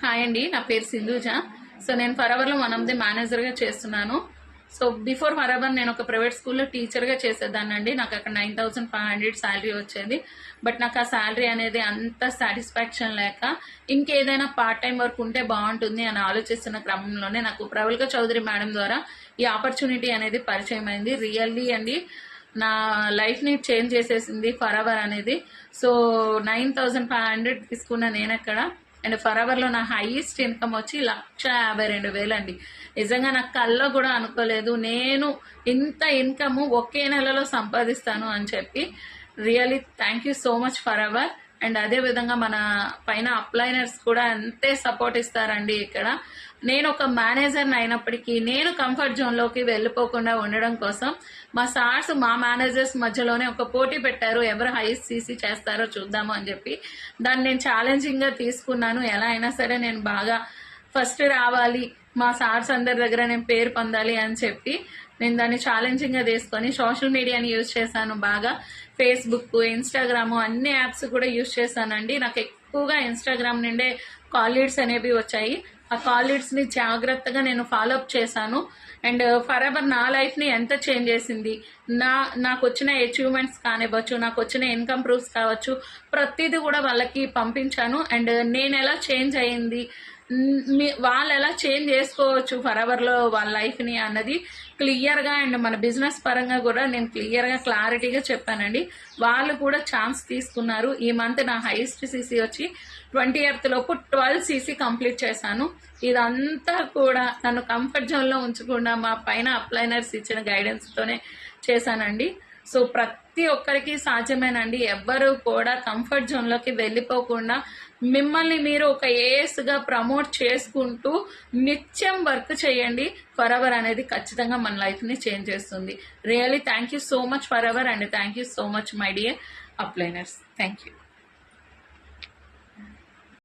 Hi అండి, నా పేరు సింధూజ. సో నేను ఫరెవర్లో వన్ ఆఫ్ ది మేనేజర్గా చేస్తున్నాను. సో బిఫోర్ ఫరెవర్ నేను ఒక ప్రైవేట్ స్కూల్లో టీచర్గా చేసేదాన్నండి. నాకు అక్కడ 9,500 శాలరీ వచ్చేది. బట్ నాకు ఆ శాలరీ అనేది అంత సాటిస్ఫాక్షన్ లేక ఇంకేదైనా పార్ట్ టైం వర్క్ ఉంటే బాగుంటుంది అని ఆలోచిస్తున్న క్రమంలోనే నాకు ప్రవల్క చౌదరి మేడం ద్వారా ఈ ఆపర్చునిటీ అనేది పరిచయం అయింది. రియల్లీ అండి, నా లైఫ్ని చేంజ్ చేసేసింది ఫరెవర్ అనేది. సో 9,500 తీసుకున్న నేను అక్కడ, అండ్ ఫరెవర్లో నా హైయెస్ట్ ఇన్కమ్ వచ్చి 1,52,000 అండి. నిజంగా నాకు కల్లో కూడా అనుకోలేదు నేను ఇంత ఇన్కమ్ ఒకే నెలలో సంపాదిస్తాను అని చెప్పి. Really thank you so much forever. And అదేవిధంగా మన పైన అప్లైనర్స్ కూడా అంతే సపోర్ట్ ఇస్తారండి. ఇక్కడ నేను ఒక మేనేజర్ని అయినప్పటికీ నేను కంఫర్ట్ జోన్లోకి వెళ్ళిపోకుండా ఉండడం కోసం మా సార్స్ మా మేనేజర్స్ మధ్యలోనే ఒక పోటీ పెట్టారు, ఎవరు హైయెస్ట్ సీసీ చేస్తారో చూద్దాము అని చెప్పి. దాన్ని నేను ఛాలెంజింగ్గా తీసుకున్నాను. ఎలా అయినా సరే నేను బాగా ఫస్ట్ రావాలి, మా సార్స్ అందరి దగ్గర నేను పేరు పొందాలి అని చెప్పి నేను దాన్ని ఛాలెంజింగ్గా తీసుకొని సోషల్ మీడియాని యూజ్ చేశాను బాగా. ఫేస్బుక్, ఇన్స్టాగ్రామ్ అన్ని యాప్స్ కూడా యూజ్ చేశానండి. నాకు ఎక్కువగా ఇన్స్టాగ్రామ్ నుండే కాల్ లీడ్స్ అనేవి వచ్చాయి. ఆ కాల్ లీడ్స్ని జాగ్రత్తగా నేను ఫాలోఅప్ చేశాను. అండ్ ఫరెవర్ నా లైఫ్ని ఎంత చేంజ్ చేసింది, నాకు వచ్చిన అచీవ్మెంట్స్ కానివ్వచ్చు, నాకు వచ్చిన ఇన్కమ్ ప్రూఫ్స్ కావచ్చు, ప్రతిదీ కూడా వాళ్ళకి పంపించాను. అండ్ నేను ఎలా చేంజ్ అయ్యింది, వాళ్ళు ఎలా చేంజ్ చేసుకోవచ్చు ఫరెవర్లో వాళ్ళ లైఫ్ని అన్నది క్లియర్గా, అండ్ మన బిజినెస్ పరంగా కూడా నేను క్లియర్గా క్లారిటీగా చెప్పానండి. వాళ్ళు కూడా ఛాన్స్ తీసుకున్నారు. ఈ మంత్ నా హైయెస్ట్ సీసీ వచ్చి 20th లోపు 12 సీసీ కంప్లీట్ చేశాను. ఇదంతా కూడా నన్ను కంఫర్ట్ జోన్లో ఉంచకుండా మా పైన అప్లైనర్స్ ఇచ్చిన గైడెన్స్తోనే చేశానండి. సో ప్రతి ఒక్కరికి సాధ్యమేనండి. ఎవ్వరు కూడా కంఫర్ట్ జోన్లోకి వెళ్ళిపోకుండా మిమ్మల్ని మీరు ఒక ఏఎస్గా ప్రమోట్ చేసుకుంటూ నిత్యం వర్క్ చేయండి. ఫరెవర్ అనేది ఖచ్చితంగా మన లైఫ్ని చేంజ్ చేస్తుంది. Really thank you so much forever, and thank you so much my dear upliners. Thank you.